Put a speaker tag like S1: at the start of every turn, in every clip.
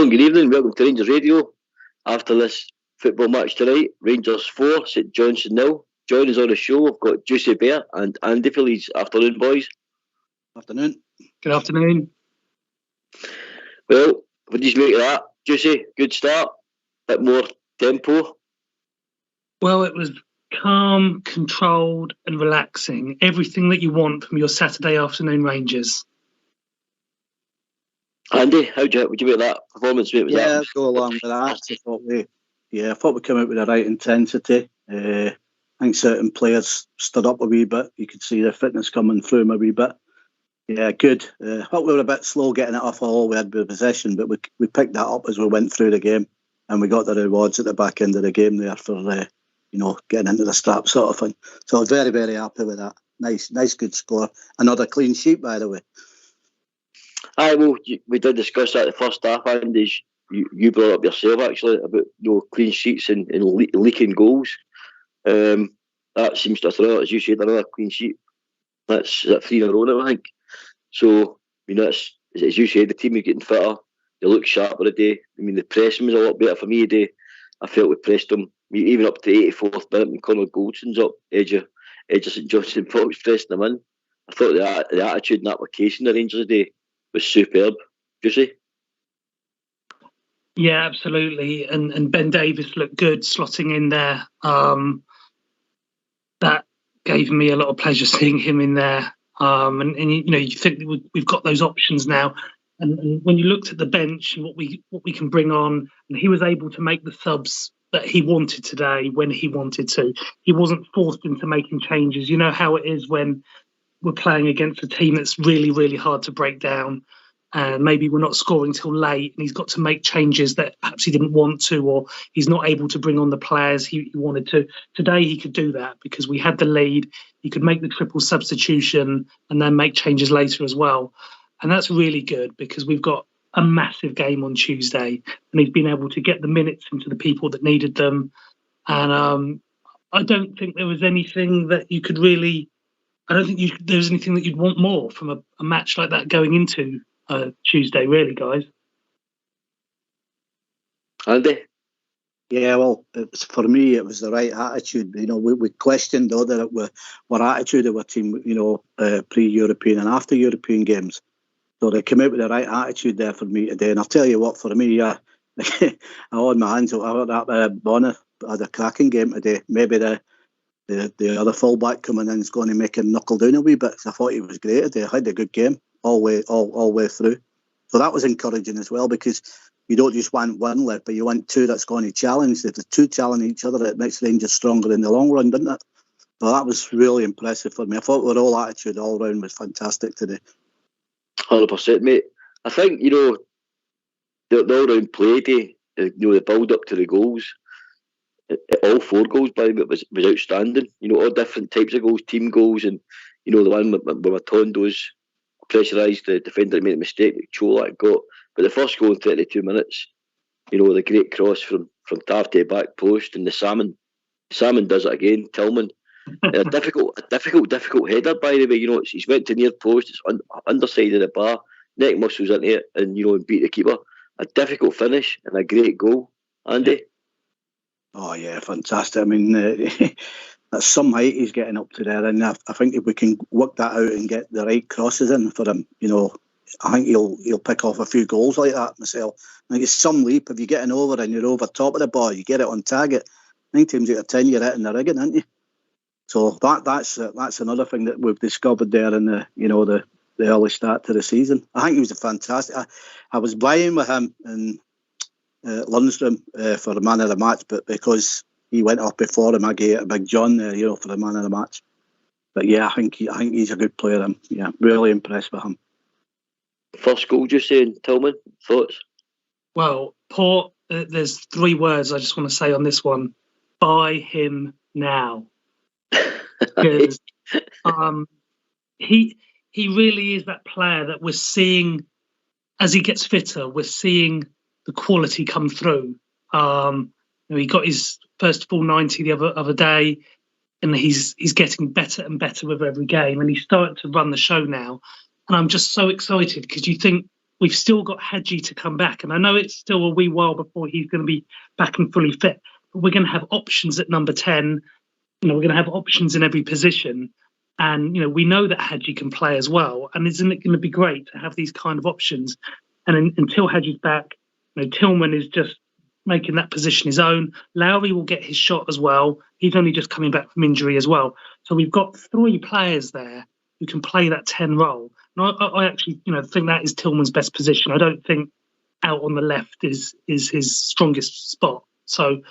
S1: Morning, good evening, welcome to Rangers Radio. After this football match tonight, Rangers 4, St Johnstone 0. Joining us on the show, we've got Juicy Bear and Andy for these afternoon, boys.
S2: Afternoon.
S3: Good afternoon.
S1: Well, what did you make of that? Juicy, good start, bit more tempo.
S3: Well, it was calm, controlled and relaxing. Everything that you want from your Saturday afternoon Rangers.
S1: Andy, would you make of that performance? Mate?
S2: I'd go along with that. I thought we came out with the right intensity. I think certain players stood up a wee bit. You could see their fitness coming through them a wee bit. Yeah, good. I thought we were a bit slow getting it off all we had with possession, but we picked that up as we went through the game, and we got the rewards at the back end of the game there for getting into the strap sort of thing. So I was very, very happy with that. Nice, good score. Another clean sheet, by the way.
S1: Aye, well, we did discuss that the first half, and you brought up yourself actually about clean sheets and leaking goals. That seems to throw, as you said, another clean sheet. That's 3 in a row now, I think. So, that's, as you said, the team is getting fitter. They look sharper today. The pressing was a lot better for me today. I felt we pressed them even up to the 84th minute when Conor Goldson's up edge of St Johnstone Fox pressing them in. I thought the attitude and application of the Rangers today was superb. Do you see?
S3: Yeah, absolutely. And Ben Davies looked good slotting in there. That gave me a lot of pleasure seeing him in there. And you think we've got those options now. And when you looked at the bench and what we can bring on, and he was able to make the subs that he wanted today when he wanted to. He wasn't forced into making changes. You know how it is when we're playing against a team that's really, really hard to break down. And maybe we're not scoring till late and he's got to make changes that perhaps he didn't want to, or he's not able to bring on the players he wanted to. Today he could do that because we had the lead. He could make the triple substitution and then make changes later as well. And that's really good because we've got a massive game on Tuesday and he's been able to get the minutes into the people that needed them. And I don't think there was anything that you could really... I don't think there was anything that you'd want more from a match like that going into Tuesday, really, guys.
S1: Andy?
S2: Yeah, well, for me, it was the right attitude. We questioned whether it were attitude of our team, pre-European and after European games. So they came out with the right attitude there for me today. And I'll tell you what, for me, I hold my hands up. I thought that Bonner had a cracking game today. Maybe the other fullback coming in is going to make him knuckle down a wee bit. I thought he was great today. I had a good game all way through. So that was encouraging as well because you don't just want one left, but you want two that's going to challenge. If the two challenge each other, it makes Rangers stronger in the long run, doesn't it? So that was really impressive for me. I thought our whole attitude all round was fantastic today.
S1: 100%, mate. I think, the all-round play day, the build-up to the goals, all 4 goals, by the way, was outstanding. All different types of goals, team goals, and, the one with Matondo's pressurised the defender that made a mistake that Cholak got. But the first goal in 32 minutes, the great cross from Tarty back post, and the Salmon does it again, Tillman. A difficult header, by the way. He's went to near post, it's underside of the bar, neck muscles into it, and and beat the keeper. A difficult finish and a great goal, Andy.
S2: Oh yeah, fantastic. That's some height he's getting up to there, and I think if we can work that out and get the right crosses in for him, I think he'll pick off a few goals like that myself. I think it's some leap if you're getting over and you're over top of the ball, you get it on target. 9 times out of 10 you're hitting the rigging, aren't you? So that's another thing that we've discovered there in the early start to the season. I think he was a fantastic. I was vying with him in Lundstrom for the man of the match, but because he went off before him, I gave it a Big John there, for the man of the match. But yeah, I think he's a good player. I'm really impressed with him.
S1: First goal, just saying, Tillman, thoughts? Well,
S3: Port, there's 3 words I just want to say on this one. Buy him now. Because he really is that player that we're seeing as he gets fitter. We're seeing the quality come through. He got his first full 90 the other day, and he's getting better and better with every game, and he's starting to run the show now. And I'm just so excited because you think we've still got Hadji to come back. And I know it's still a wee while before he's going to be back and fully fit, but we're going to have options at number 10. We're going to have options in every position. And, we know that Hadji can play as well. And isn't it going to be great to have these kind of options? And until Hadji's back, Tillman is just making that position his own. Lowry will get his shot as well. He's only just coming back from injury as well. So we've got 3 players there who can play that 10 role. And I actually, think that is Tillman's best position. I don't think out on the left is his strongest spot. So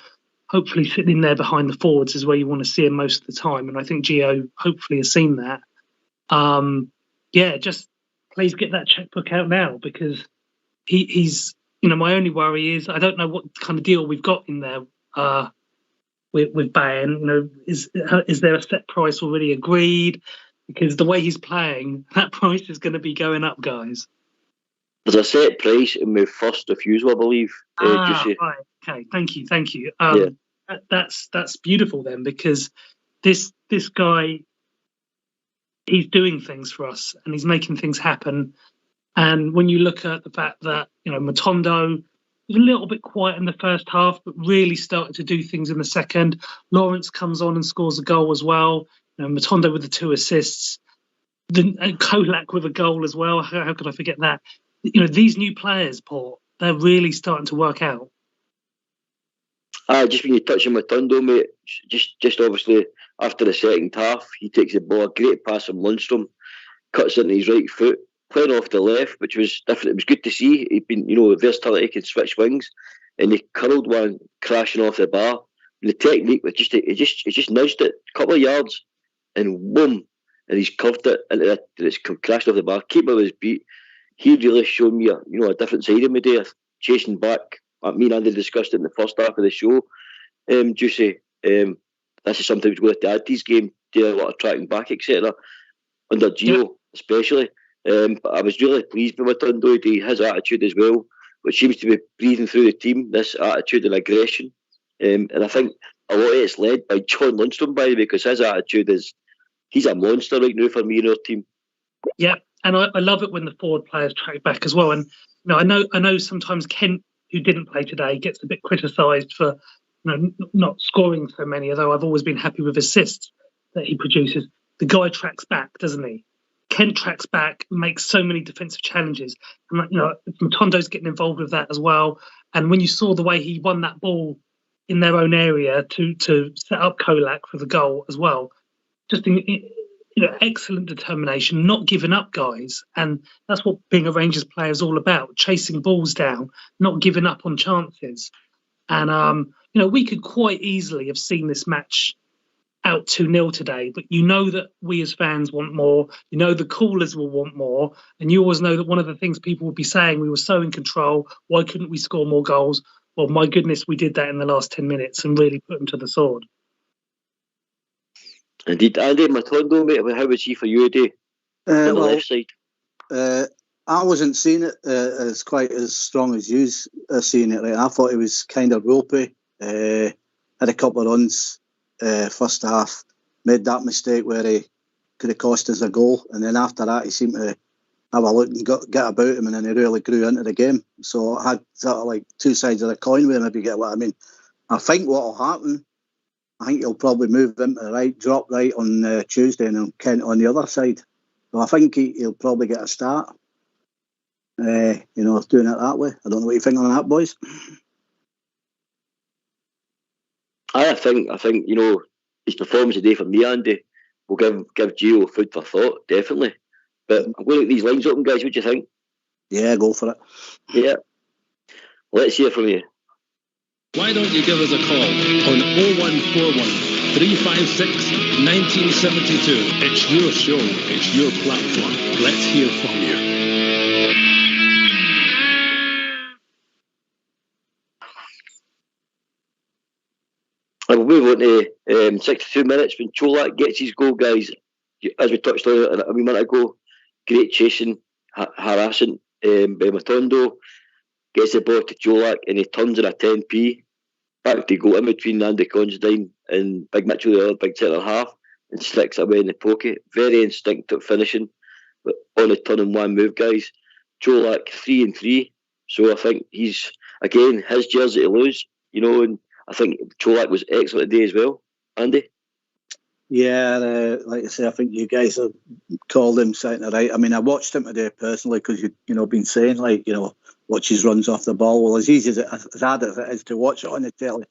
S3: hopefully sitting in there behind the forwards is where you want to see him most of the time. And I think Gio hopefully has seen that. Just please get that checkbook out now, because he's, my only worry is I don't know what kind of deal we've got in there with Bayern. Is there a set price already agreed? Because the way he's playing, that price is going to be going up, guys.
S1: There's a set price in my first refusal, I believe.
S3: Right. Okay. Thank you. That's beautiful then, because this guy, he's doing things for us and he's making things happen. And when you look at the fact that Matondo was a little bit quiet in the first half, but really started to do things in the second. Lawrence comes on and scores a goal as well. Matondo with the 2 assists, and Kolak with a goal as well. How could I forget that? These new players, Port, they're really starting to work out.
S1: Just when you touch on Matondo, mate, just obviously after the second half, he takes the ball, a great pass from Lundstrom, cuts into his right foot, playing off the left, which was different. It was good to see. He'd been, versatility, he can switch wings, and he curled one crashing off the bar. And the technique was it just nudged it a couple of yards, and boom, and he's curved it into it, and it's crashed off the bar. Keeper was beat. He really showed me a different side of me there, chasing back. Me and Andy discussed it in the first half of the show. Juicy, this is something we're going to add to his game, do a lot of tracking back, etc. Under Gio, especially. But I was really pleased with Matondo, his attitude as well, which seems to be breathing through the team, this attitude and aggression. And I think a lot of it's led by John Lundstrom, by the way, because his attitude he's a monster right now for me in our team.
S3: Yeah, and I love it when the forward players track back as well. And I know sometimes Kent, who didn't play today, gets a bit criticised for not scoring so many, although I've always been happy with assists that he produces. The guy tracks back, doesn't he? Kent tracks back, makes so many defensive challenges. And Matondo's getting involved with that as well. And when you saw the way he won that ball in their own area to set up Kolak for the goal as well, just excellent determination, not giving up, guys. And that's what being a Rangers player is all about, chasing balls down, not giving up on chances. And, we could quite easily have seen this match out 2-0 today, but that we as fans want more. The callers will want more. And you always know that one of the things people will be saying, we were so in control, why couldn't we score more goals? Well, my goodness, we did that in the last 10 minutes and really put them to the sword.
S1: Indeed, Andy, Matondo, mate, how was he for you today? On the left side?
S2: I wasn't seeing it as quite as strong as you seeing it. Right? I thought he was kind of ropey. Had a couple of runs first half, made that mistake where he could have cost us a goal, and then after that he seemed to have a look and get about him, and then he really grew into the game. So I had sort of like 2 sides of the coin with him, if you get what I mean. I think what will happen, I think he'll probably move him to the right, drop right on Tuesday, and then Kent on the other side. So I think he'll probably get a start. Doing it that way. I don't know what you think on that, boys.
S1: I think his performance today for me, Andy, will give Gio food for thought, definitely. But I'm going to get these lines open, guys. What do you think?
S2: Yeah, go for it.
S1: Yeah. Let's hear from you.
S4: Why don't you give us a call on 0141 356 1972. It's your show. It's your platform. Let's hear from you.
S1: We'll move on to 62 minutes when Cholak gets his goal, guys. As we touched on a wee minute ago, great chasing, harassing by Matondo. Gets the ball to Cholak and he turns in a 10p. Back to go in between Andy Considine and Big Mitchell, the other big centre half, and sticks away in the pocket. Very instinctive finishing, but on the turn in one move, guys. Colak 3-3. So I think he's, again, his jersey to lose, and I think Colak was excellent today as well. Andy?
S2: Yeah, like I say, I think you guys have called him something right. I mean, I watched him today personally because you've been saying, watch his runs off the ball. Well, as easy as hard as it is to watch it on the telly,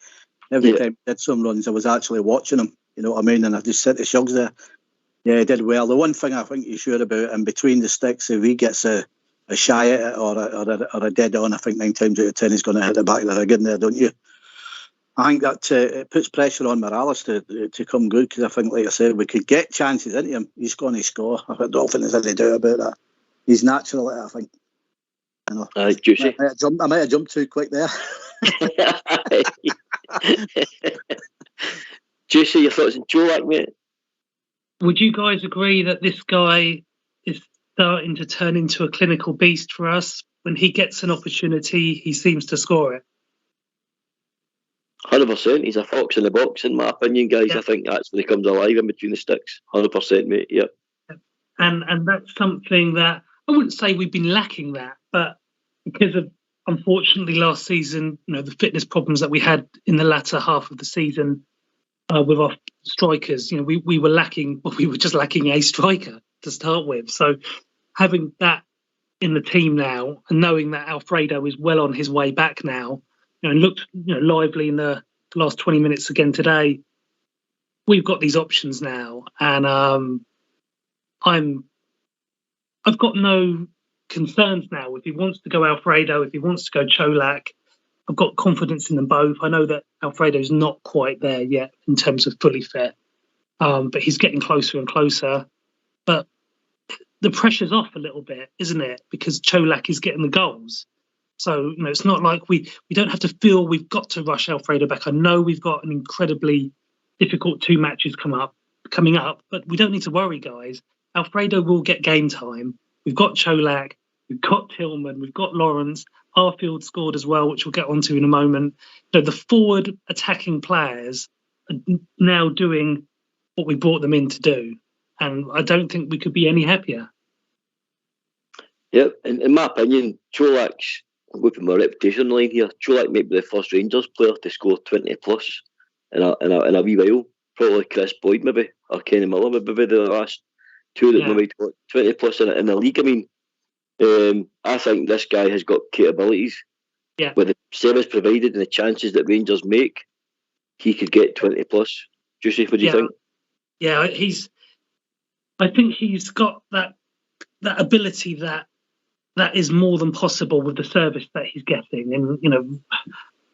S2: every time he did some runs, I was actually watching him. You know what I mean? And I just said to Shugs there, yeah, he did well. The one thing I think you're sure about, and between the sticks, if he gets a shy at it or a dead on, I think 9 times out of 10 he's going to hit the back of the rig in there, don't you? I think that it puts pressure on Morales to come good, because I think, like I said, we could get chances into him. He's going to score. I don't think there's any doubt about that. He's natural at it, I think.
S1: Juicy.
S2: I might have jumped too quick there.
S1: Juicy, your thoughts on Colak, mate?
S3: Would you guys agree that this guy is starting to turn into a clinical beast for us? When he gets an opportunity, he seems to score it.
S1: 100%. He's a fox in the box, in my opinion, guys. Yeah. I think that's when he comes alive in between the sticks. 100%, mate. Yeah.
S3: And that's something that I wouldn't say we've been lacking that, but because of, unfortunately, last season, the fitness problems that we had in the latter half of the season with our strikers, we were lacking. Well, we were just lacking a striker to start with. So having that in the team now, and knowing that Alfredo is well on his way back now, and looked lively in the last 20 minutes again today, we've got these options now, and I've got no concerns now. If he wants to go Alfredo, if he wants to go Colak, I've got confidence in them both. I know that Alfredo's not quite there yet in terms of fully fit, but he's getting closer and closer. But the pressure's off a little bit, isn't it? Because Colak is getting the goals. So, it's not like we don't have to feel we've got to rush Alfredo back. I know we've got an incredibly difficult 2 matches coming up, but we don't need to worry, guys. Alfredo will get game time. We've got Colak, we've got Tillman, we've got Lawrence. Harfield scored as well, which we'll get onto in a moment. The forward attacking players are now doing what we brought them in to do. And I don't think we could be any happier.
S1: Yeah, in my opinion, Colak's, I'm going to put my reputation on the line here. Colak might be the first Rangers player to score 20 plus in a wee while. Probably Chris Boyd maybe, or Kenny Miller maybe the last 2 that maybe got 20 plus in the league. I mean, I think this guy has got capabilities.
S3: Yeah.
S1: With the service provided and the chances that Rangers make, he could get 20 plus. Juicy, what do you think?
S3: Yeah, I think he's got that ability that is more than possible with the service that he's getting. And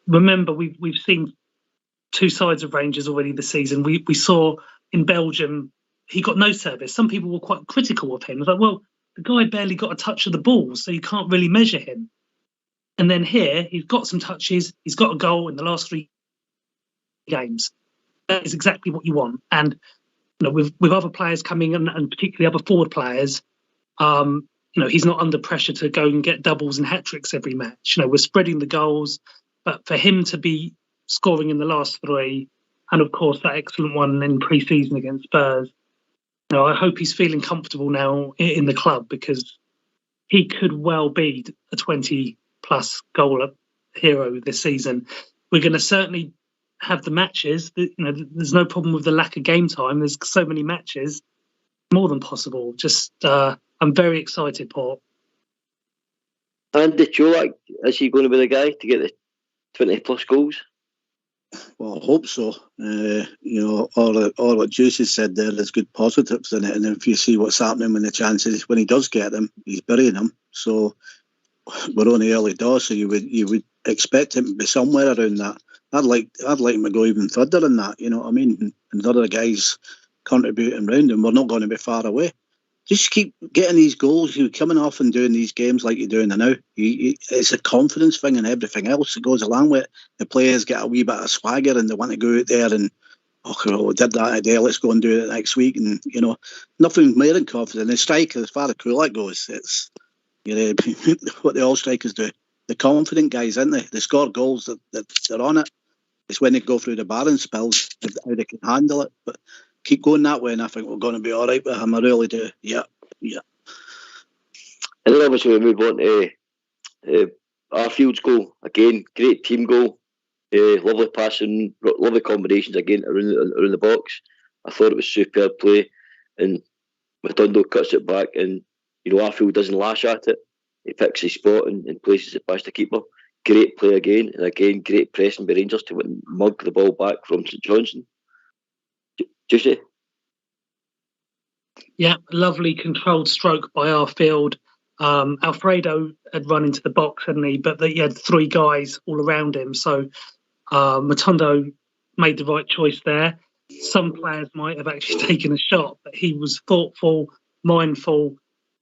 S3: remember we've seen 2 sides of Rangers already this season. We saw in Belgium he got no service. Some people were quite critical of him. It was like, well, the guy barely got a touch of the ball, so you can't really measure him. And then here he's got some touches. He's got a goal in the last 3 games. That is exactly what you want. And with other players coming in, and particularly other forward players, he's not under pressure to go and get doubles and hat-tricks every match. We're spreading the goals, but for him to be scoring in the last 3, and of course that excellent one in pre-season against Spurs, I hope he's feeling comfortable now in the club, because he could well be a 20-plus goal hero this season. We're going to certainly have the matches. There's no problem with the lack of game time. There's so many matches, more than possible. Just I'm very excited, Paul.
S1: Andy Colak, is he going to be the guy to get the 20 plus goals?
S2: Well, I hope so. All what Juice has said there, there's good positives in it. And if you see what's happening when he does get them, he's burying them. So we're on the early doors, so you would expect him to be somewhere around that. I'd like him to go even further than that. You know what I mean? And the other guys contributing round him, we're not going to be far away. Just keep getting these goals. You're coming off and doing these games like you're doing now. It's a confidence thing and everything else that goes along with it. The players get a wee bit of swagger and they want to go out there and, we did that today, let's go and do it next week. And, nothing more than confidence. The striker, as far as Colak goes, it's what the all strikers do. The confident guys, aren't they? They score goals that they're on it. It's when they go through the barren spells, how they can handle it. But keep going that way, and I think we're going to be all right with him. I really do. Yeah.
S1: And then obviously we move on to Arfield's goal. Again, great team goal. Lovely passing, lovely combinations again around the box. I thought it was superb play, and Matondo cuts it back, and Arfield doesn't lash at it. He picks his spot and places it past the keeper. Great play again, and again great pressing by Rangers to mug the ball back from St Johnstone. Juicy.
S3: Yeah, lovely controlled stroke by Arfield. Alfredo had run into the box, hadn't he? But he had three guys all around him, so Matondo made the right choice there. Some players might have actually taken a shot, but he was thoughtful, mindful,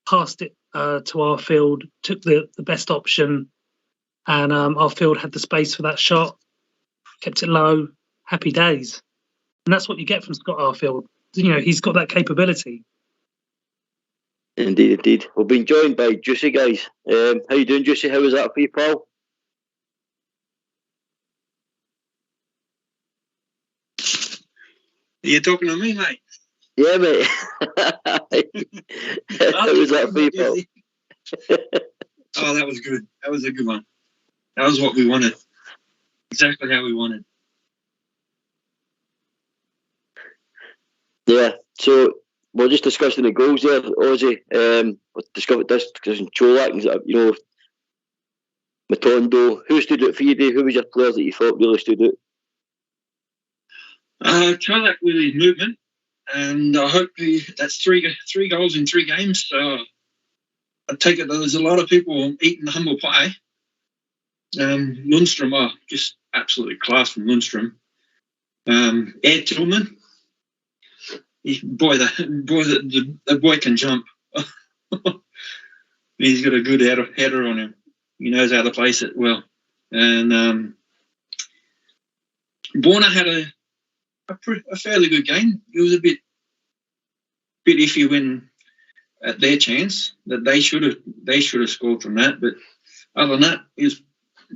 S3: passed it to Arfield, took the best option, and Arfield had the space for that shot, kept it low, happy days. And that's what you get from Scott Arfield. He's got that capability.
S1: Indeed. We've been joined by Juicy, guys. How you doing, Juicy? How was that for you, pal?
S5: Are you talking to me, mate?
S1: Yeah, mate. How was that for you, pal?
S5: Oh, that was good. That was a good one. That was what we wanted. Exactly how we wanted.
S1: Yeah, so we're just discussing the goals there, Ozzy. We're discussing Cholak, Matondo. Who stood out for you, Dave? Who was your players that you thought really stood out?
S5: Cholak with his movement, and I hope that's three goals in 3 games. So I take it that there's a lot of people eating the humble pie. Lundstrom, just absolutely class from Lundstrom. Ed Tillman, the boy can jump. He's got a good header on him. He knows how to place it well. And Borna had a fairly good game. It was a bit iffy when at their chance that they should have scored from that. But other than that, it was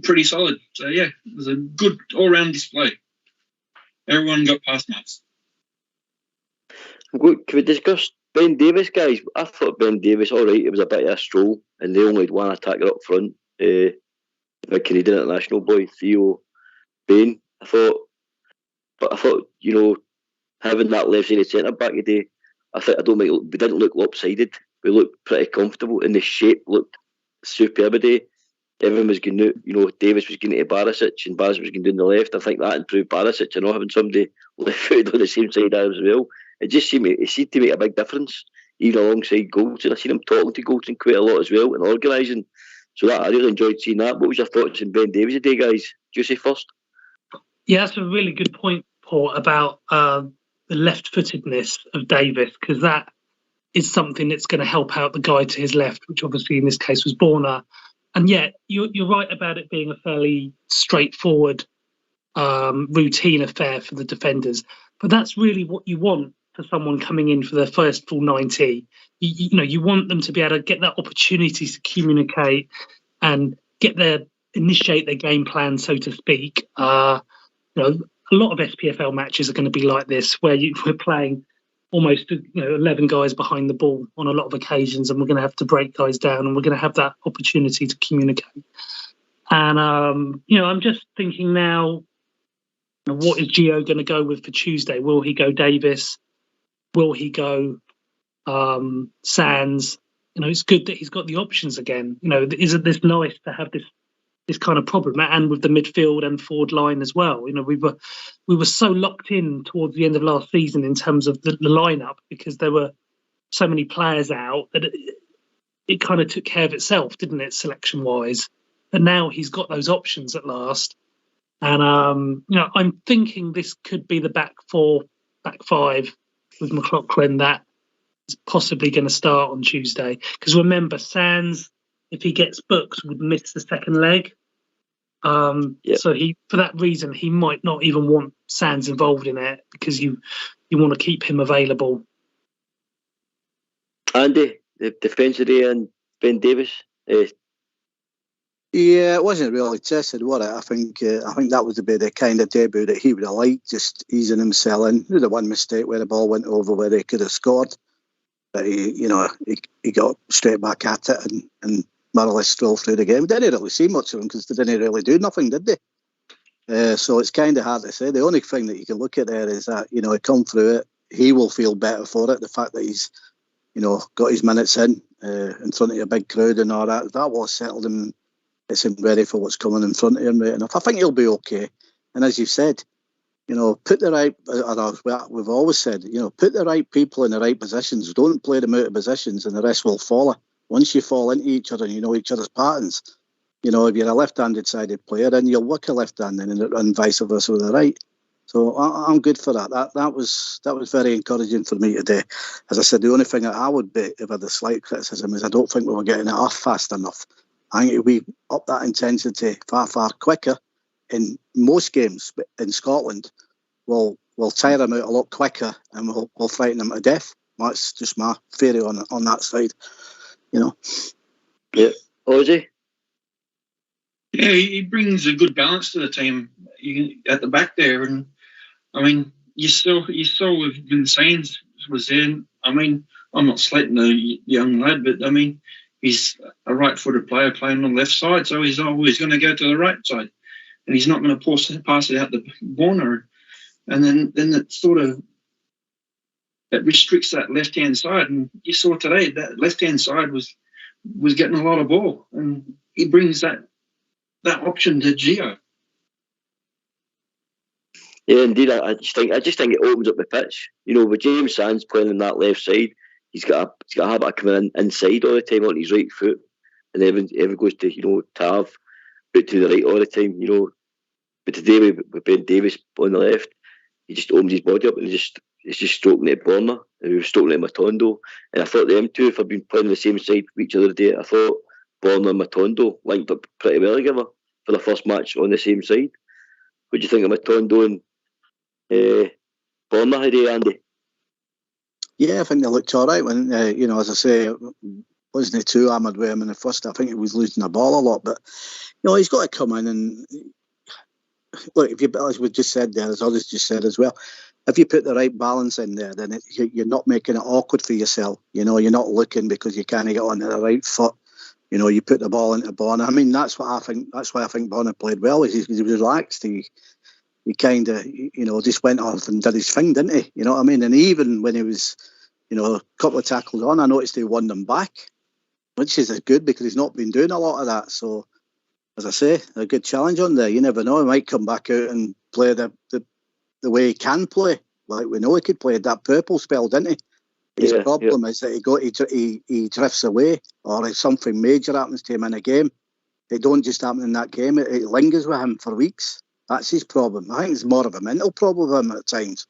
S5: pretty solid. So yeah, it was a good all-round display. Everyone got pass marks.
S1: Good. Can we discuss Ben Davis, guys? I thought Ben Davis, all right, it was a bit of a stroll, and they only had one attacker up front. The Canadian international boy, Theo Bain. I thought, having that left-sided centre back today, I don't think we didn't look lopsided. We looked pretty comfortable, and the shape looked superb today. Everyone was going out, Davis was going to Barisic, and Barisic was going down the left. I think that improved Barisic, and not having somebody left-footed on the same side as well. It seemed to make a big difference, even alongside Goldson. I seen him talking to Goldson quite a lot as well and organising. So I really enjoyed seeing that. What was your thoughts on Ben Davies today, guys? Juicy first.
S3: Yeah, that's a really good point, Paul, about the left-footedness of Davis, because that is something that's going to help out the guy to his left, which obviously in this case was Borna. And yet, you're right about it being a fairly straightforward routine affair for the defenders. But that's really what you want for someone coming in for their first full 90. You want them to be able to get that opportunity to communicate and initiate their game plan, so to speak. A lot of SPFL matches are going to be like this, where we're playing almost 11 guys behind the ball on a lot of occasions, and we're going to have to break guys down, and we're going to have that opportunity to communicate. And I'm just thinking now, what is Gio going to go with for Tuesday? Will he go Davis? Will he go Sands? It's good that he's got the options again. Isn't this nice to have this kind of problem, and with the midfield and forward line as well? We were so locked in towards the end of last season in terms of the lineup, because there were so many players out that it kind of took care of itself, didn't it, selection wise? But now he's got those options at last, and I'm thinking this could be the back 5 with McLaughlin that is possibly going to start on Tuesday. Because remember, Sands, if he gets booked, would miss the second leg. So for that reason, he might not even want Sands involved in it, because you want to keep him available.
S1: Andy, the defence today and Ben Davis.
S2: Yeah, it wasn't really tested, was it? I think that was the kind of debut that he would have liked, just easing himself in. There was one mistake where the ball went over where they could have scored. that he got straight back at it and more or less strolled through the game. We didn't really see much of him because they didn't really do nothing, did they? So it's kind of hard to say. The only thing that you can look at there is that, he come through it. He will feel better for it. The fact that he's, got his minutes in front of a big crowd and all that, that will settle him. It's him ready for what's coming in front of him right enough. I think he'll be okay. And as you said, put the right, we've always said, put the right people in the right positions. Don't play them out of positions and the rest will follow. Once you fall into each other and you know each other's patterns, if you're a left-handed sided player, then you'll work a left-handed and vice versa with the right. So I'm good for that. That was very encouraging for me today. As I said, the only thing that I would be, if I had a slight criticism, is I don't think we were getting it off fast enough. I think we up that intensity far, far quicker in most games in Scotland. We'll tire them out a lot quicker and we'll frighten them to death. That's just my theory on that side.
S1: Yeah. Ozzy?
S5: Yeah, he brings a good balance to the team at the back there. And, I mean, you saw with Vincennes was there. I mean, I'm not slating the young lad, but, I mean, he's a right-footed player playing on the left side, so he's always going to go to the right side. And he's not going to pass it out to Borna. And then it sort of it restricts that left-hand side. And you saw today that left-hand side was getting a lot of ball. And he brings that option to Gio.
S1: Yeah, indeed. I just think it opens up the pitch. With James Sands playing on that left side, he's got a habit of coming inside all the time on his right foot, and everyone goes to Tav out to the right all the time. But today with Ben Davies on the left, he just opens his body up and he's just stroking it at Borna, and he was stroking it at Matondo. And I thought them two, if I've been playing on the same side for each other today, I thought Borna and Matondo linked up pretty well together for the first match on the same side. What do you think of Matondo and Borna today, Andy?
S2: Yeah, I think they looked all right. When as I say, wasn't he too hammered with him in the first? I think he was losing the ball a lot, but he's got to come in and look. If you, as we just said there, as others just said as well, if you put the right balance in there, then you're not making it awkward for yourself. You're not looking because you can't get onto the right foot. You put the ball into Borna. I mean, that's what I think. That's why I think Borna played well. He was relaxed. He kind of, just went off and did his thing, didn't he? You know what I mean? And even when he was, a couple of tackles on, I noticed he won them back, which is good because he's not been doing a lot of that. So, as I say, a good challenge on there. You never know. He might come back out and play the way he can play. Like we know he could play that purple spell, didn't he? His problem is that he drifts away, or if something major happens to him in a game, it don't just happen in that game. It lingers with him for weeks. That's his problem. I think it's more of a mental problem with him at times,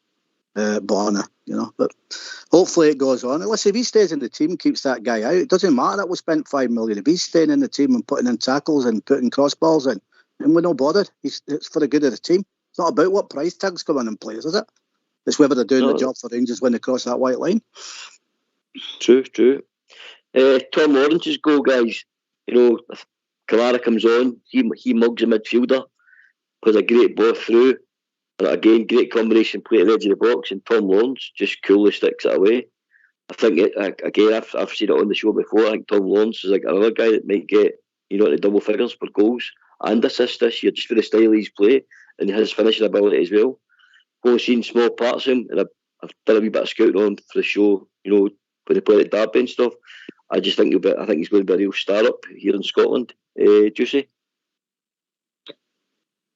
S2: Borna, But hopefully it goes on. Unless if he stays in the team, keeps that guy out, it doesn't matter that we spent $5 million. If he's staying in the team and putting in tackles and putting crossballs in, then we're not bothered. It's for the good of the team. It's not about what price tags come in and plays, is it? It's whether they're doing the job for Rangers when they cross that white line.
S1: True. Tom Lawrence's goal, guys. Kamara comes on. He mugs a midfielder. Plays a great ball through. And again, great combination play at the edge of the box. And Tom Lawrence just coolly sticks it away. I think, I've seen it on the show before. I think Tom Lawrence is like another guy that might get, the double figures for goals and assists this year just for the style he's play and his finishing ability as well. I've seen small parts of him, and I've done a wee bit of scouting on for the show, when they play at Derby and stuff. I just think I think he's going to be a real star up here in Scotland. Juicy?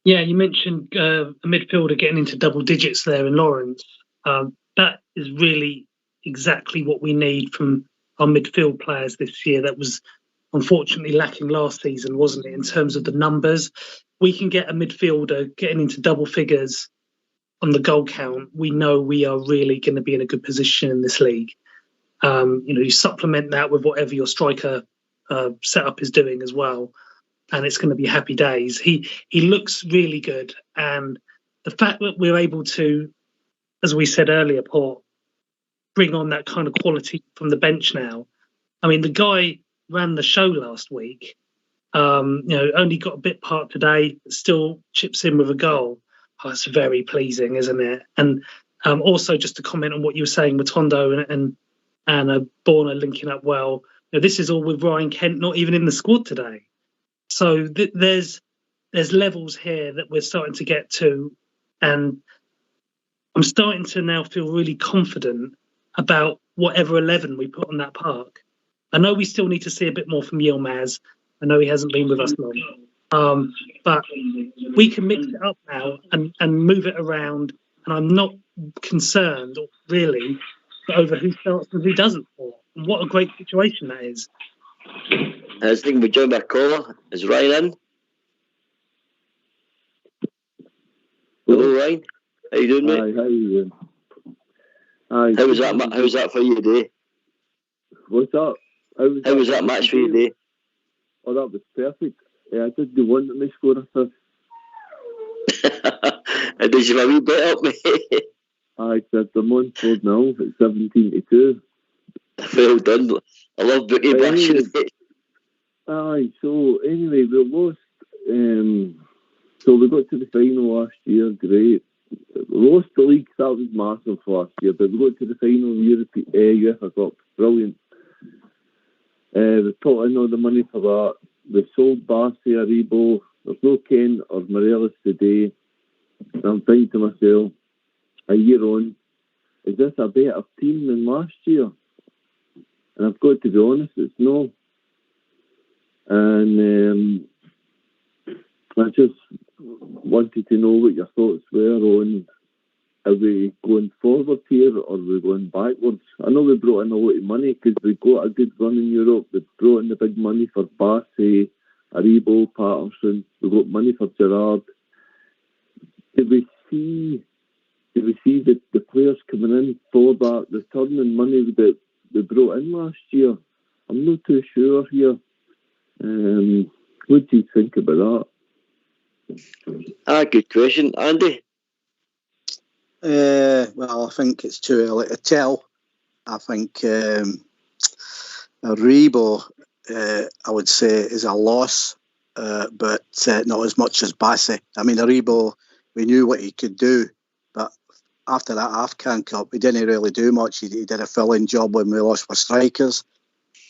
S3: Yeah, you mentioned a midfielder getting into double digits there in Lawrence. That is really exactly what we need from our midfield players this year. That was unfortunately lacking last season, wasn't it, in terms of the numbers? We can get a midfielder getting into double figures on the goal count. We know we are really going to be in a good position in this league. You supplement that with whatever your striker setup is doing as well, and it's going to be happy days. He looks really good, and the fact that we're able to, as we said earlier, Paul, bring on that kind of quality from the bench now. I mean, the guy ran the show last week. Only got a bit part today, but still chips in with a goal. Oh, it's very pleasing, isn't it? And also just to comment on what you were saying, Matondo and and Borna linking up well. This is all with Ryan Kent not even in the squad today. So there's levels here that we're starting to get to, and I'm starting to now feel really confident about whatever 11 we put on that park. I know we still need to see a bit more from Yilmaz. I know he hasn't been with us long. But we can mix it up now and move it around, and I'm not concerned, really, over who starts and who doesn't. And what a great situation that is.
S1: I was thinking we joined by a caller. Is Ryan in? Hello, Ryan. How you doing, mate?
S6: Hi, how you doing? Hi.
S1: How was that for you today?
S6: What's up?
S1: How was that match for you today?
S6: Oh, that was perfect. Yeah, I did the one that they scored assist.
S1: And did you have a wee bit up, mate?
S6: I said I'm on 4-0 at 17-2.
S1: Well done. I love bookie bashing.
S6: Aye, so anyway, we lost. So we got to the final last year, great. We lost the league, that was massive last year, but we got to the final UEFA Cup, brilliant. We put in all the money for that. We sold Barcy, Aribo. There's no Ken or Morelos today. And I'm thinking to myself, a year on, is this a better team than last year? And I've got to be honest, it's no. And I just wanted to know what your thoughts were on, are we going forward here or are we going backwards? I know we brought in a lot of money because we got a good run in Europe. We brought in the big money for Barcy, Aribo, Patterson. We got money for Gerrard. Did we see the players coming in for that return in money that we brought in last year? I'm not too sure here. What do you think about that?
S1: Good question. Andy?
S2: Well, I think it's too early to tell. I think Rebo, I would say, is a loss, but not as much as Bassey. I mean, Rebo, we knew what he could do, but after that Afghan Cup, he didn't really do much. He did a fill-in job when we lost our strikers.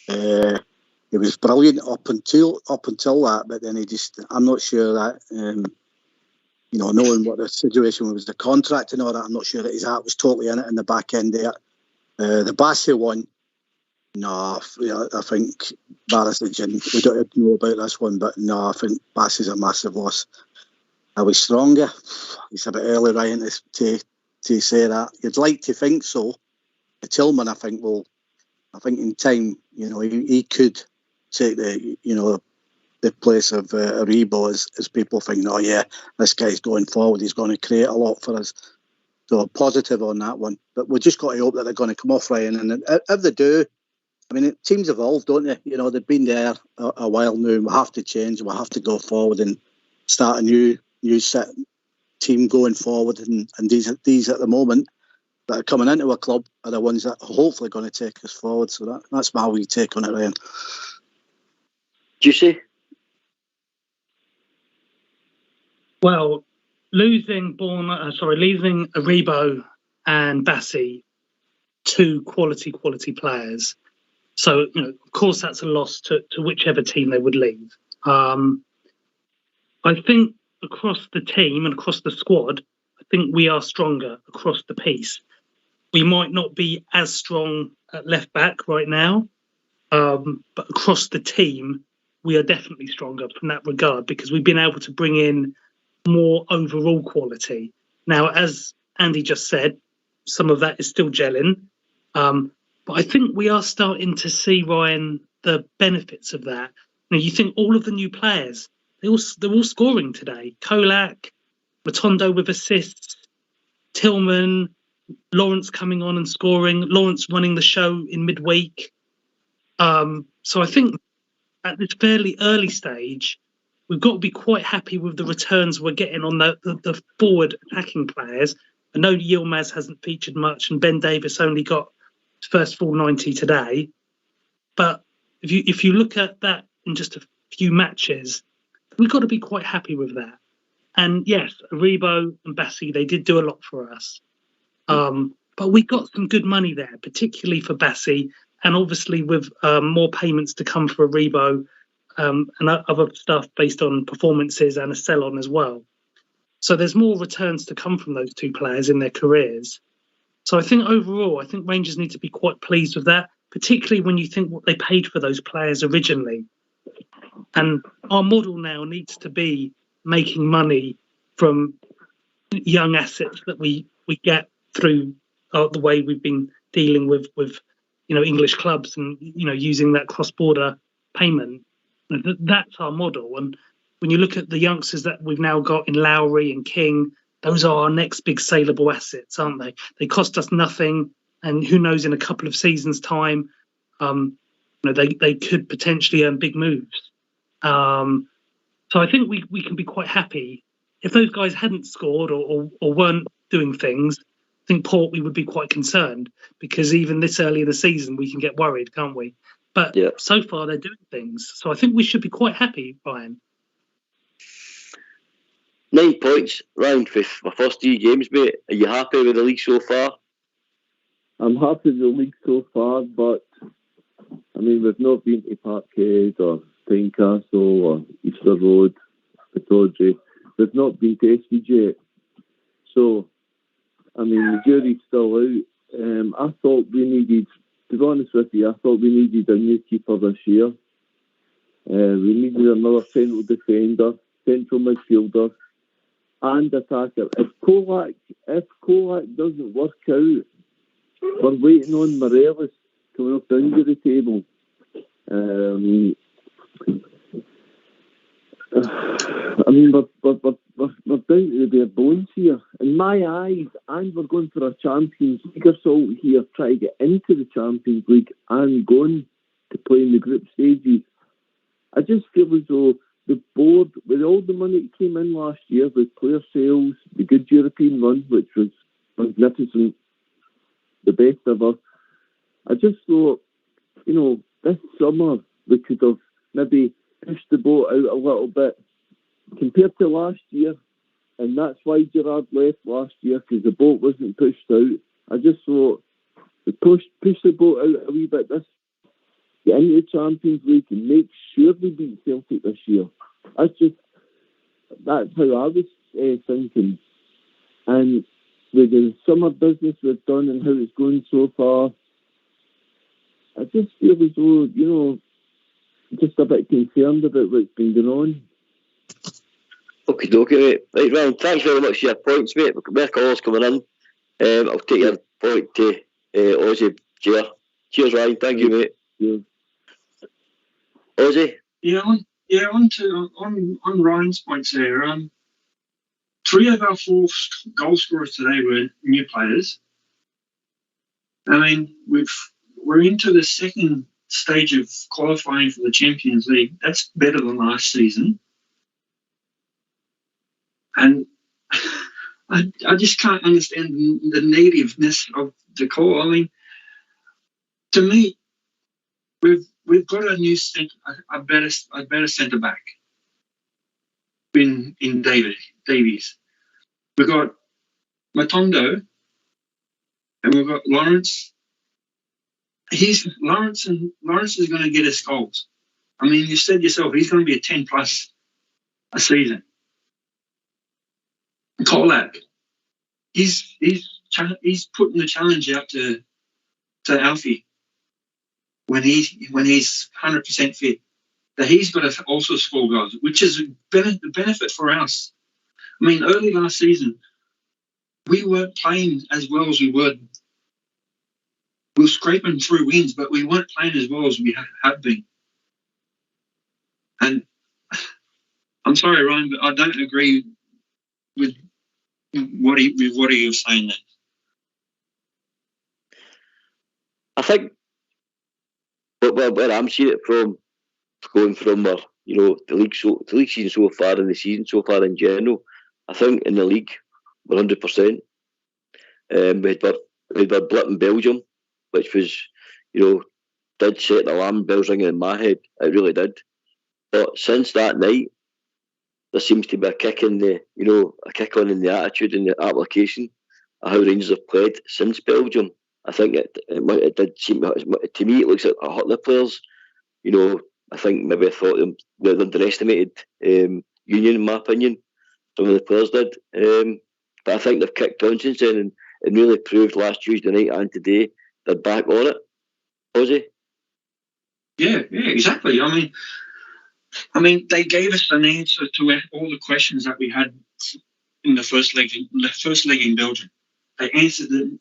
S2: He was brilliant up until that, but then I'm not sure that, knowing what the situation was, the contract and all that, I'm not sure that his heart was totally in it in the back end there. The Bassey one, no, I think Barisic, we don't know about this one, but no, I think Bassey's a massive loss. Are we stronger? It's a bit early, Ryan, to say that. You'd like to think so. Tillman, I think in time, he could take the place of Aribo as people think, oh yeah, this guy's going forward, he's going to create a lot for us. So positive on that one. But we just got to hope that they're going to come off, Ryan. And if they do, I mean, teams evolve, don't they? They've been there a while now. We have to change. We have to go forward and start a new set team going forward. And these at the moment that are coming into a club are the ones that are hopefully going to take us forward. So that's my wee take on it, Ryan.
S1: Juicy?
S3: Well, losing Aribo and Bassey, two quality players. So, of course, that's a loss to whichever team they would leave. I think across the team and across the squad, I think we are stronger across the piece. We might not be as strong at left back right now, but across the team, we are definitely stronger from that regard because we've been able to bring in more overall quality. Now, as Andy just said, some of that is still gelling. But I think we are starting to see, Ryan, the benefits of that. You think all of the new players, they're all scoring today. Kolak, Matondo with assists, Tillman, Lawrence coming on and scoring, Lawrence running the show in midweek. So I think at this fairly early stage, we've got to be quite happy with the returns we're getting on the forward attacking players. I know Yilmaz hasn't featured much and Ben Davis only got his first full 90 today. But if you look at that in just a few matches, we've got to be quite happy with that. And yes, Aribo and Bassey, they did do a lot for us. But But we got some good money there, particularly for Bassi, and obviously with more payments to come for Aribo and other stuff based on performances and a sell-on as well. So there's more returns to come from those two players in their careers. So I think overall, Rangers need to be quite pleased with that, particularly when you think what they paid for those players originally. And our model now needs to be making money from young assets that we get through the way we've been dealing with English clubs and using that cross-border payment. That's our model. And when you look at the youngsters that we've now got in Lowry and King, those are our next big saleable assets, aren't they? They cost us nothing, and who knows, in a couple of seasons' time, they could potentially earn big moves. So I think we can be quite happy. If those guys hadn't scored or weren't doing things, I think we would be quite concerned, because even this early in the season we can get worried, can't we? But so far they're doing things, so I think we should be quite happy, Brian.
S1: 9 points, Ryan, for my first 3 games, mate. Are you happy with the league so far?
S6: I'm happy with the league so far, but I mean, we've not been to Parkhead or Tynecastle or Easter Road, Pittodrie. We've not been tested yet. So, I mean, the jury's still out. I thought we needed, to be honest with you, we needed a new keeper this year. We needed another central defender, central midfielder, and attacker. If Kolak doesn't work out, we're waiting on Morelos coming off the injury table. I mean, we're down to the bare bones here. In my eyes, and we're going for a Champions League assault here, try to get into the Champions League and going to play in the group stages. I just feel as though the board, with all the money that came in last year, with player sales, the good European run, which was magnificent, the best ever, I just thought, this summer we could have maybe pushed the boat out a little bit compared to last year, and that's why Gerrard left last year, because the boat wasn't pushed out. I just thought we push the boat out a wee bit this, get into the Champions League and make sure we beat Celtic this year. That's how I was thinking. And with the summer business we've done and how it's going so far, I just feel as though, just a bit concerned about what's been going on.
S1: Okay, mate. Right, Ryan, thanks very much for your points, mate. We've got more callers coming in. I'll take your point to Ozzy. Cheers, Ryan. Thank you, mate.
S6: Yeah.
S1: Ozzy?
S5: On Ryan's points there, 3 of our 4 goal scorers today were new players. I mean, we're into the second stage of qualifying for the Champions League. That's better than last season. And I just can't understand the negativeness of the call. I mean, to me, we've got a better centre back in Davies. We've got Matondo, and we've got Lawrence. Lawrence is going to get us goals. I mean, you said yourself, he's going to be a 10 plus a season. Kolak, he's putting the challenge out to Alfie when he's 100% fit, that he's got to also score goals, which is the benefit for us. I mean, early last season, we weren't playing as well as we were. We were scraping through wins, but we weren't playing as well as we have been. And I'm sorry, Ryan, but I don't agree with what he was saying there.
S1: I think where I'm seeing it from, going from the league season so far and the season so far in general, I think in the league we're 100%. We had a blip in Belgium, which was, did set the alarm bells ringing in my head. It really did. But since that night, there seems to be a kick on in the attitude and the application. how Rangers have played since Belgium. I think it did seem, to me, it looks like it hurt the players. You know, I think maybe I thought they underestimated Union, in my opinion. Some of the players did. But I think they've kicked on since then and really proved last Tuesday night and today they're back on it. Ozzy?
S5: Yeah, exactly. I mean, they gave us an answer to all the questions that we had in the first leg in Belgium. They answered them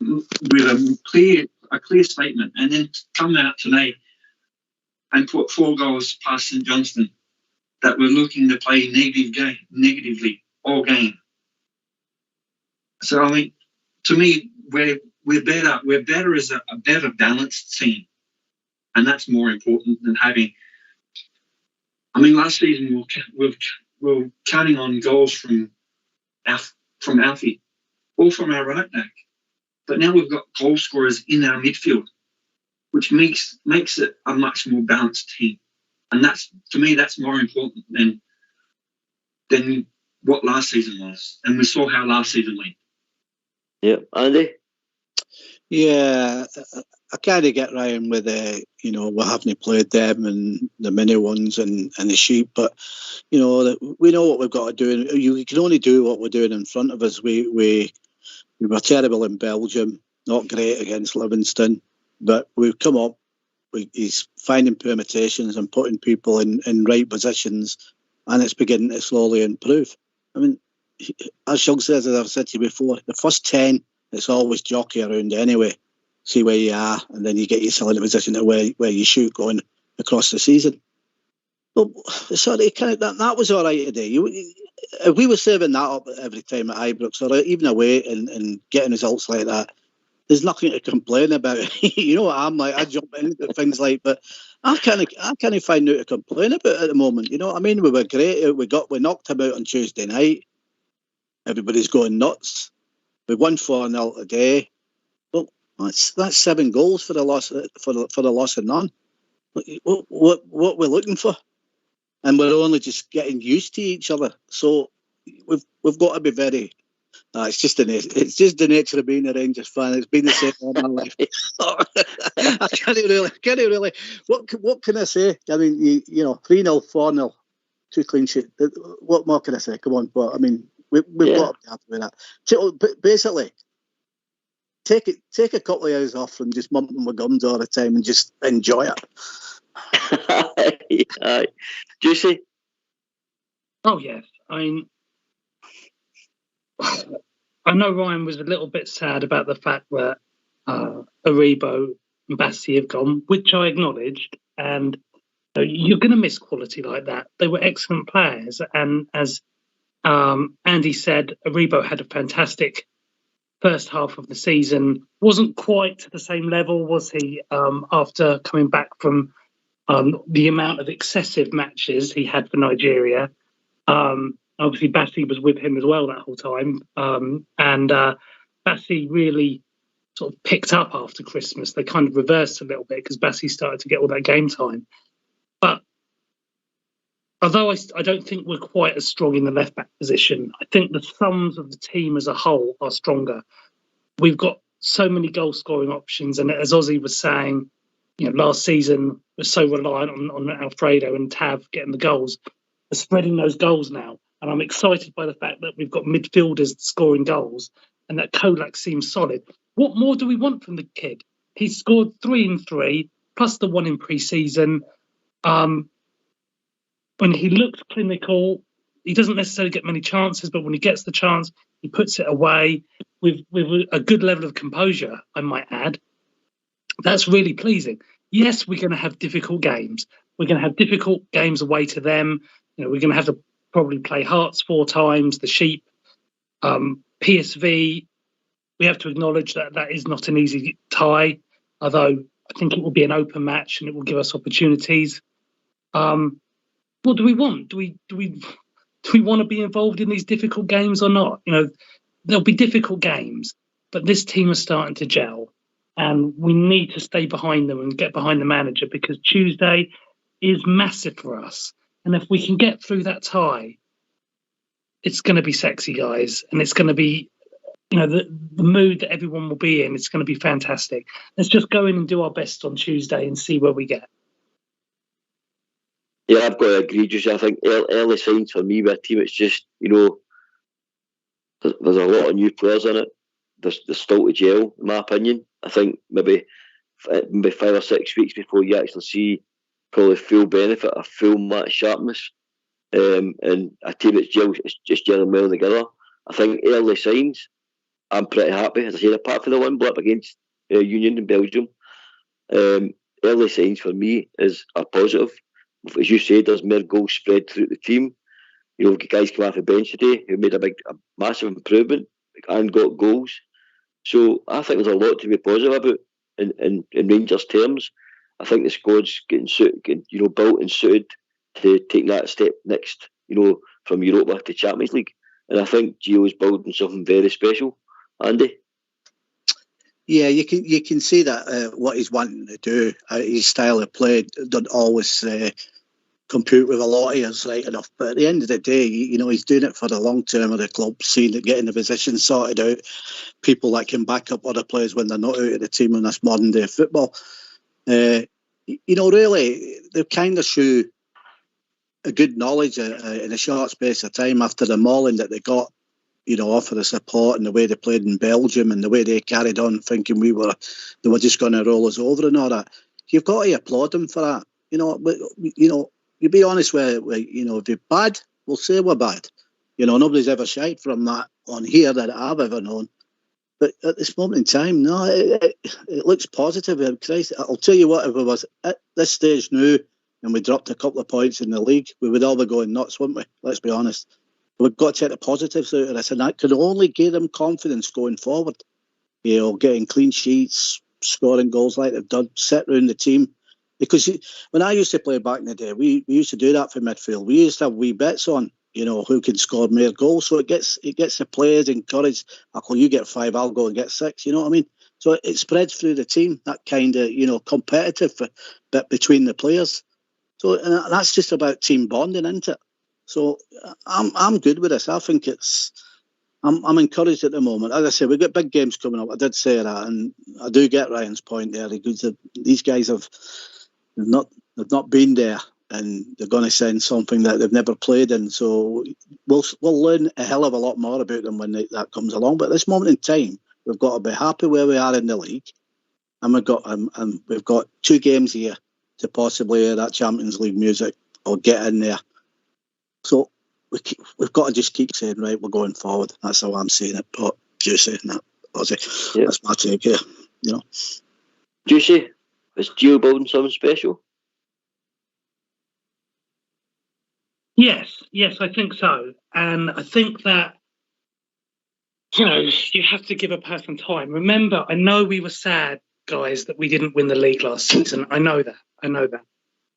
S5: with a clear statement, and then come out today and put 4 goals past St Johnstone that we're looking to play negatively all game. So I mean, to me, we're better. We're better as a better balanced team, and that's more important than having. I mean, last season we were counting on goals from Alfie or from our right back, but now we've got goal scorers in our midfield, which makes it a much more balanced team, and that's, to me, that's more important than what last season was, and we saw how last season went.
S1: Yeah, Andy?
S2: Yeah, I kind of get Ryan with we haven't played them and the mini ones and the sheep, but we know what we've got to do, and you can only do what we're doing in front of us. We were terrible in Belgium, not great against Livingston, but we've come up. He's finding permutations and putting people in right positions, and it's beginning to slowly improve. I mean, as Shug says, as I've said to you before, the first 10, it's always jockey around anyway. See where you are, and then you get yourself in a position to where you shoot going across the season. Well, sorry, that was all right today. If we were serving that up every time at Ibrox or even away and getting results like that, there's nothing to complain about. You know what I'm like? I jump into things like, but I can't find out to complain about at the moment. You know what I mean? We were great. We knocked him out on Tuesday night. Everybody's going nuts. We won 4-0 today. Well, that's 7 goals for the loss of none. What we're looking for, and we're only just getting used to each other. So we've got to be very. It's just the nature of being a Rangers fan. It's been the same all my life. I can't really. What can I say? I mean, 3-0, 4-0, 2 clean sheets. What more can I say? Come on, but I mean, we've got to be happy with that. So, basically, take a couple of hours off from just mumping my gums all the time and just enjoy it.
S1: Juicy?
S3: Oh, yes. I mean, I know Ryan was a little bit sad about the fact that Aribo and Bassi have gone, which I acknowledged. And you're going to miss quality like that. They were excellent players. And as Andy said, Aribo had a fantastic first half of the season. Wasn't quite to the same level, was he, after coming back from the amount of excessive matches he had for Nigeria. Obviously, Bassi was with him as well that whole time. And Bassi really sort of picked up after Christmas. They kind of reversed a little bit because Bassi started to get all that game time. But although I don't think we're quite as strong in the left-back position, I think the sums of the team as a whole are stronger. We've got so many goal-scoring options. And as Ozzy was saying, last season we're so reliant on Alfredo and Tav getting the goals. We're spreading those goals now. And I'm excited by the fact that we've got midfielders scoring goals and that Kolak seems solid. What more do we want from the kid? He's scored 3 in 3, plus the 1 in pre-season. When he looks clinical, he doesn't necessarily get many chances, but when he gets the chance, he puts it away with a good level of composure, I might add. That's really pleasing. Yes, we're going to have difficult games. We're going to have difficult games away to them. We're going to have to probably play Hearts 4 times, the Sheep, PSV. We have to acknowledge that is not an easy tie, although I think it will be an open match and it will give us opportunities. What do we want? Do we want to be involved in these difficult games or not? There'll be difficult games, but this team is starting to gel, and we need to stay behind them and get behind the manager, because Tuesday is massive for us. And if we can get through that tie, it's going to be sexy, guys, and it's going to be the mood that everyone will be in. It's going to be fantastic. Let's just go in and do our best on Tuesday and see where we get.
S1: Yeah, I've got to agree, Josie. I think early signs for me with a team, it's just, there's a lot of new players in it. There's still to gel, in my opinion. I think maybe 5 or 6 weeks before you actually see probably full benefit of full match sharpness. And a team that's just gelling well together. I think early signs, I'm pretty happy. As I said, apart from the one blip against Union in Belgium, early signs for me are positive. As you said, there's more goals spread through the team. Guys come off the bench today who made a massive improvement and got goals. So I think there's a lot to be positive about in Rangers terms. I think the squad's getting built and suited to take that step next, from Europa to Champions League. And I think Gio's building something very special. Andy?
S2: Yeah, you can see that what he's wanting to do, his style of play doesn't always compute with a lot of us right enough. But at the end of the day, he's doing it for the long term of the club, seeing it, getting the position sorted out, people that can back up other players when they're not out of the team in this modern day football. Really, they've kind of shown a good knowledge in a short space of time after the mauling that they got, off of the support and the way they played in Belgium and the way they carried on thinking they were just going to roll us over and all that. You've got to applaud them for that. You be honest with if they're bad, we'll say we're bad. Nobody's ever shied from that on here that I've ever known. But at this moment in time, no, it looks positive. Christ, I'll tell you what, if it was at this stage now and we dropped a couple of points in the league, we would all be going nuts, wouldn't we? Let's be honest. We've got to take the positives out of this, and that can only give them confidence going forward. Getting clean sheets, scoring goals like they've done, set around the team. Because when I used to play back in the day, we used to do that for midfield. We used to have wee bets on, who can score more goals. So it gets the players encouraged. You get 5, I'll go and get 6. You know what I mean? So it spreads through the team, that kind of, competitive bit between the players. So and that's just about team bonding, isn't it? So I'm good with this. I think I'm encouraged at the moment. As I say, we've got big games coming up. I did say that, and I do get Ryan's point there. These guys have not been there, and they're going to send something that they've never played in. So we'll learn a hell of a lot more about them when that comes along. But at this moment in time, we've got to be happy where we are in the league, and we've got 2 games here to possibly hear that Champions League music or get in there. So we've got to just keep saying, right, we're going forward. That's how I'm seeing it. But Juicy, that Ozzy, that's my take here.
S1: Juicy, is Gio building something special?
S3: Yes, I think so. And I think that, you have to give a person time. Remember, I know we were sad, guys, that we didn't win the league last season. I know that.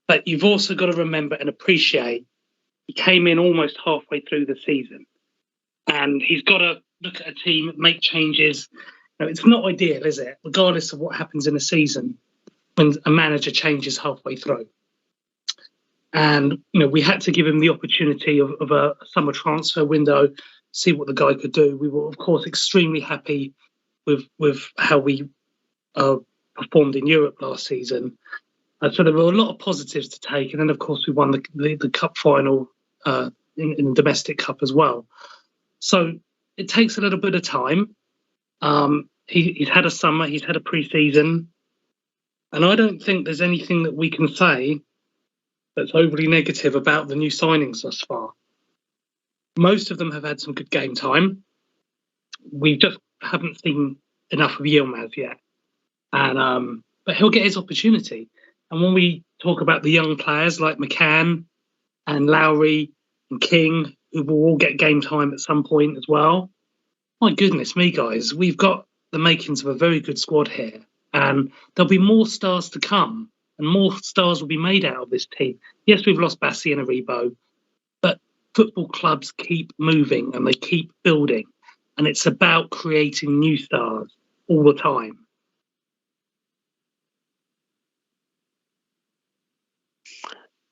S3: But you've also got to remember and appreciate he came in almost halfway through the season. And he's got to look at a team, make changes. It's not ideal, is it? Regardless of what happens in a season when a manager changes halfway through. And, we had to give him the opportunity of a summer transfer window, see what the guy could do. We were, of course, extremely happy with how we performed in Europe last season. So there were a lot of positives to take. And then, of course, we won the cup final in the domestic cup as well. So it takes a little bit of time. He's had a summer, he's had a pre-season. And I don't think there's anything that we can say that's overly negative about the new signings thus far. Most of them have had some good game time. We just haven't seen enough of Yilmaz yet. And but he'll get his opportunity. And when we talk about the young players like McCann and Lowry and King, who will all get game time at some point as well, my goodness me, guys, we've got the makings of a very good squad here. And there'll be more stars to come, and more stars will be made out of this team. Yes, we've lost Bassi and Aribo, but football clubs keep moving and they keep building. And it's about creating new stars all the time.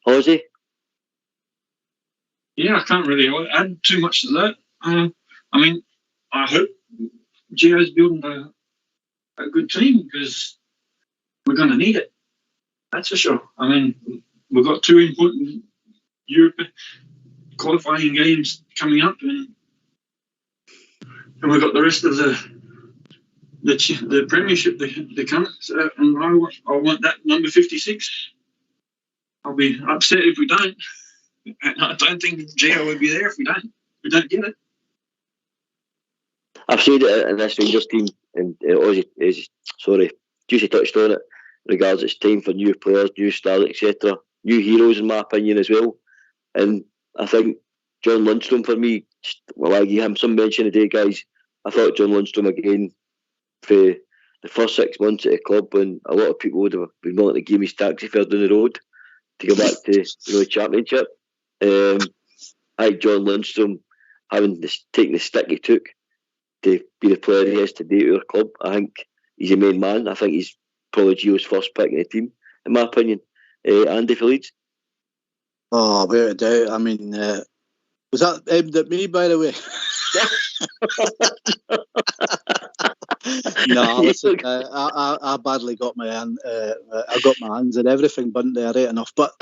S1: Ozzy?
S5: Yeah, I can't really add too much to that. I hope Gio's building a good team, because we're going to need it. That's for sure. I mean, we've got 2 important Europe qualifying games coming up, and we've got the rest of the Premiership the coming. So, and I want that number 56. I'll be upset if we don't. And I don't think Gio would be there if we don't get it.
S1: I've said it in this Rangers team, and Juicy touched on it, regards it's time for new players, new stars, etc. New heroes, in my opinion, as well. And I think John Lundstrom, for me, I give him some mention today, guys. I thought John Lundstrom, again, for the first 6 months at the club, when a lot of people would have been willing to give his taxi fare down the road to go back to the Championship. I think John Lundstrom, taking the stick he took to be the player he is today to our club, I think he's the main man. I think he's probably Gio's first pick in the team, in my opinion. Andy for Leeds?
S2: Oh, without a doubt. I mean, was that aimed at me, by the way? No, listen, I badly got my hand. I got my hands and everything burnt there, right enough. But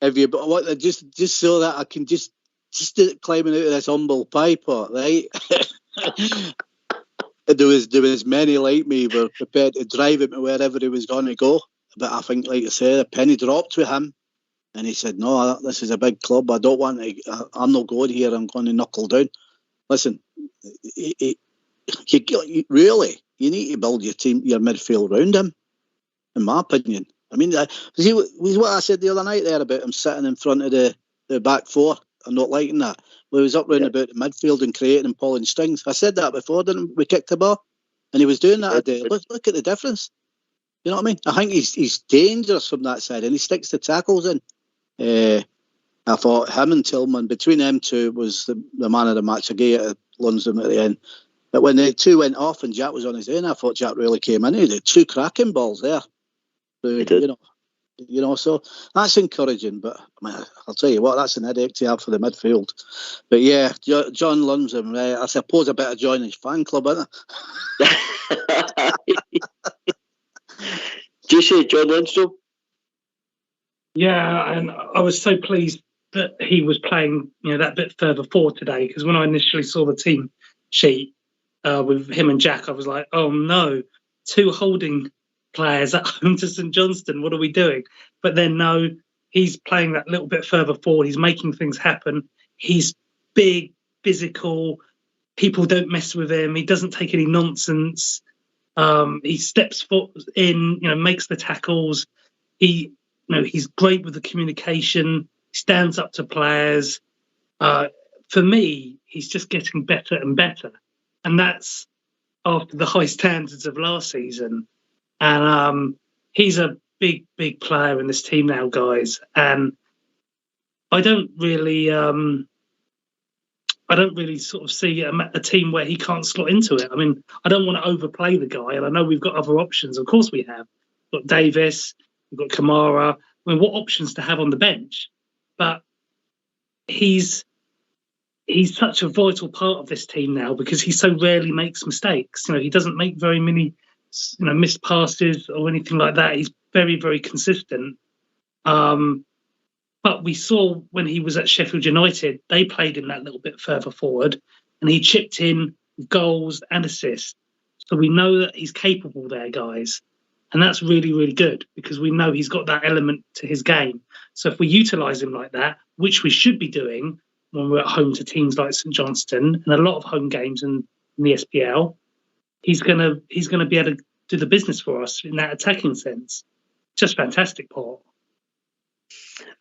S2: if you just so that I can just climbing out of this humble pie pot, right? There was many like me were prepared to drive him to wherever he was going to go. But I think, like I said, a penny dropped with him, and he said, "No, this is a big club. I don't want to. I'm not going here. I'm going to knuckle down." Listen, you need to build your team, your midfield around him, in my opinion. I mean, see what I said the other night there about him sitting in front of the back four. I'm not liking that. Well, he was up round about the midfield and creating and pulling strings. I said that before, didn't we? Kicked the ball, and he was doing that a day. Look at the difference. You know what I mean? I think he's dangerous from that side, and he sticks the tackles in. I thought him and Tillman, between them two, was the man of the match. I gave it to Lundstrom at the end. But when the two went off and Jack was on his own, I thought Jack really came in. He did 2 cracking balls there. So, you know, so that's encouraging. But I mean, I'll tell you what, that's an headache to have for the midfield. But yeah, John Lundstrom, I suppose I better join his fan club, isn't I?
S1: Do you say John Lundstrom?
S3: Yeah, and I was so pleased that he was playing, that bit further forward today, because when I initially saw the team sheet with him and Jack, I was like, oh no, 2 holding players at home to St Johnstone. What are we doing? But then no, he's playing that little bit further forward. He's making things happen. He's big, physical. People don't mess with him. He doesn't take any nonsense. He steps foot in, makes the tackles. He's great with the communication. Stands up to players. For me, he's just getting better and better, and that's after the high standards of last season. And he's a big, big player in this team now, guys. And I don't really sort of see a team where he can't slot into it. I mean, I don't want to overplay the guy, and I know we've got other options. Of course we have. We've got Davis, we've got Kamara. I mean, what options to have on the bench? But he's such a vital part of this team now, because he so rarely makes mistakes. He doesn't make very many, missed passes or anything like that. He's very, very consistent. But we saw when he was at Sheffield United, they played him that little bit further forward, and he chipped in goals and assists. So we know that he's capable there, guys. And that's really, really good, because we know he's got that element to his game. So if we utilise him like that, which we should be doing when we're at home to teams like St Johnstone and a lot of home games in the SPL, he's gonna be able to do the business for us in that attacking sense. Just fantastic, Paul.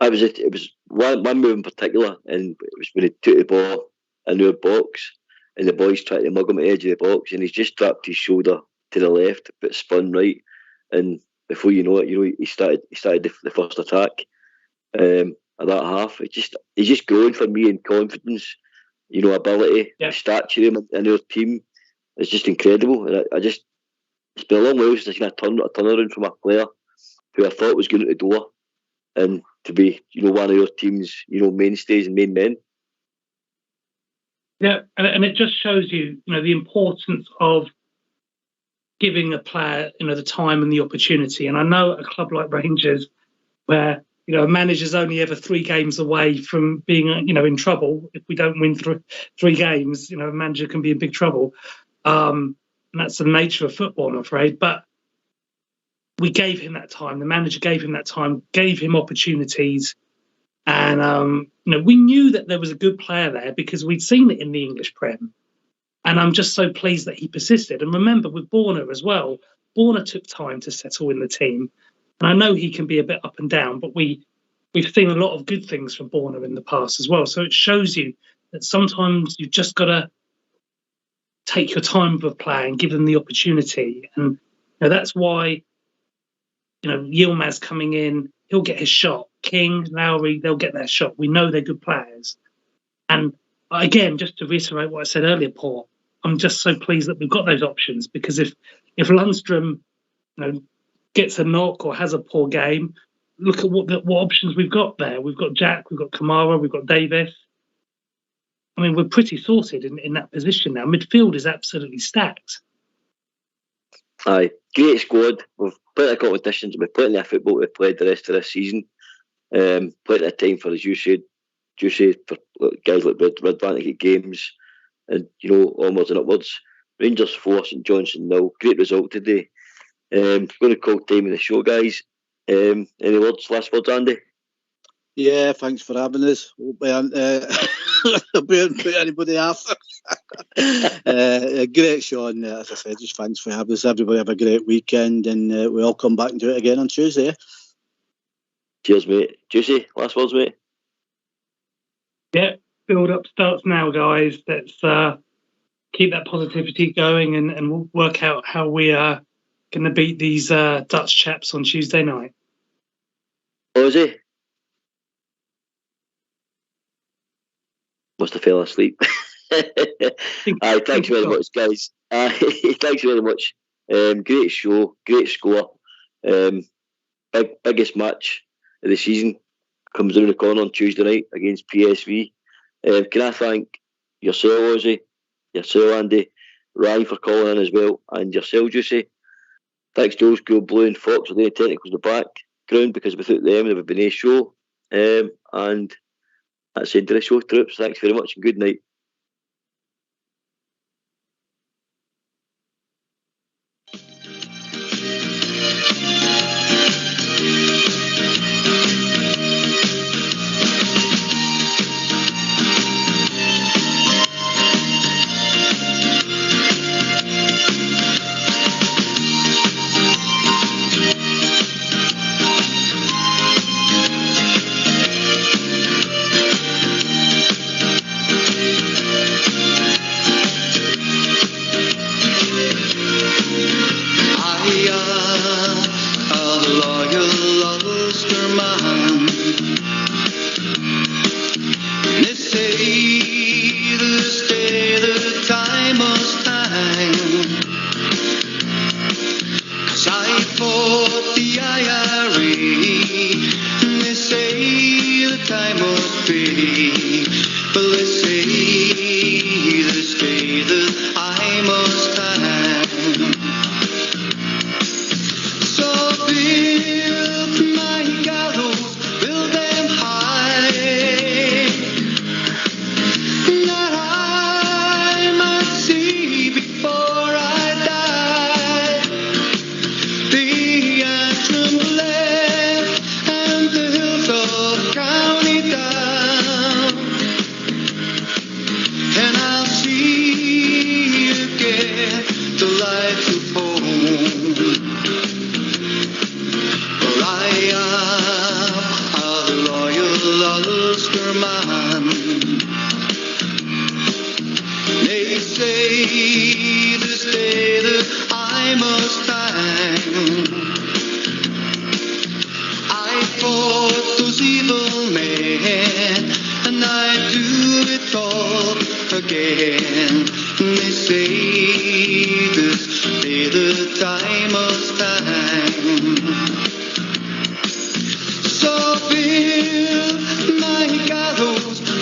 S1: It was one move in particular, and it was when he took the ball into a box, and the boys tried to mug him at the edge of the box, and he's just strapped his shoulder to the left, but spun right, and before you know it, he started the first attack at that half. He's just growing for me in confidence, ability, the stature in our team is just incredible. And it's been a long while since I've seen a turnaround from a player who I thought was going out the door, and to be, one of your team's, mainstays and main men.
S3: Yeah, and it just shows you, the importance of giving a player, the time and the opportunity. And I know at a club like Rangers, where a manager's only ever 3 games away from being, in trouble. If we don't win 3 games, a manager can be in big trouble. And that's the nature of football, I'm afraid. But we gave him that time. The manager gave him that time, gave him opportunities. And, we knew that there was a good player there because we'd seen it in the English Prem. And I'm just so pleased that he persisted. And remember, with Borna as well, Borna took time to settle in the team. And I know he can be a bit up and down, but we've seen a lot of good things from Borna in the past as well. So it shows you that sometimes you've just got to take your time with a player and give them the opportunity. And that's why, Yilmaz coming in, he'll get his shot. King, Lowry, they'll get their shot. We know they're good players. And again, just to reiterate what I said earlier, Paul, I'm just so pleased that we've got those options, because if Lundstrom, gets a knock or has a poor game, look at what options we've got there. We've got Jack, we've got Kamara, we've got Davis. I mean, we're pretty sorted in that position now. Midfield is absolutely stacked.
S1: Aye, great squad. We've plenty of competitions. We've plenty of football we've played the rest of this season. Plenty of time for, as you said, for guys like Redvan to get games and, onwards and upwards. Rangers 4, St Johnstone 0. Great result today. Going to call time in the show, guys. Any last words, Andy?
S2: Yeah, thanks for having us. Hope we haven't put anybody off. Great show, and as I said, just thanks for having us. Everybody have a great weekend, and we'll all come back and do it again on Tuesday.
S1: Cheers, mate. Juicy, last words, mate?
S3: Yeah, build up starts now, guys. Let's keep that positivity going, and we'll work out how we are going to beat these Dutch chaps on Tuesday night.
S1: Ozzy? Must have fell asleep. Aye, thanks very much, guys. Thanks very much. Great show, great score. Biggest match of the season comes around the corner on Tuesday night against PSV. Can I thank yourself, Ozzy, yourself, Andy, Ryan for calling in as well, and yourself, Juicy. Thanks to Old School Blue and Fox for the technicals in the background, because without them there would have been a show. And that's the end of the show, troops. Thanks very much and good night.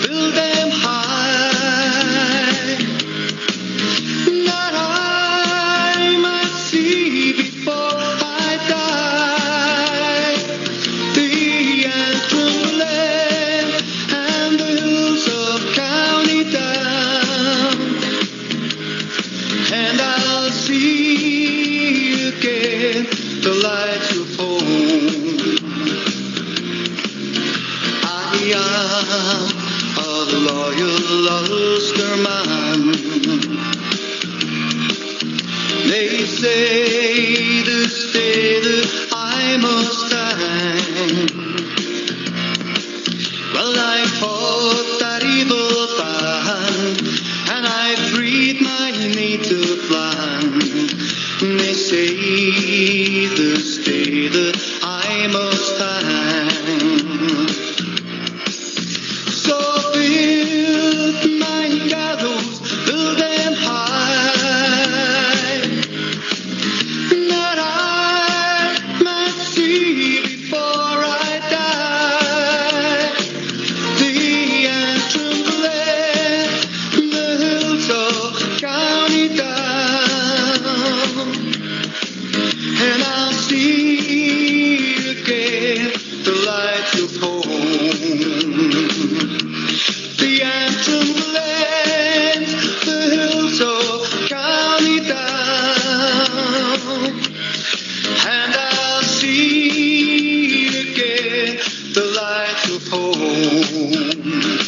S7: Build them high. am a loyal Ulster man. They say this day that I must hang. Well, I fought that evil band, and I freed my native land. They say this day that I must hang. So build my gallows, build them high, that I might see before I die the antrim glen, the hills of County Down, and I'll see again the lights of home. The antrim glen, the hills of County Down, and I'll see again the lights of home.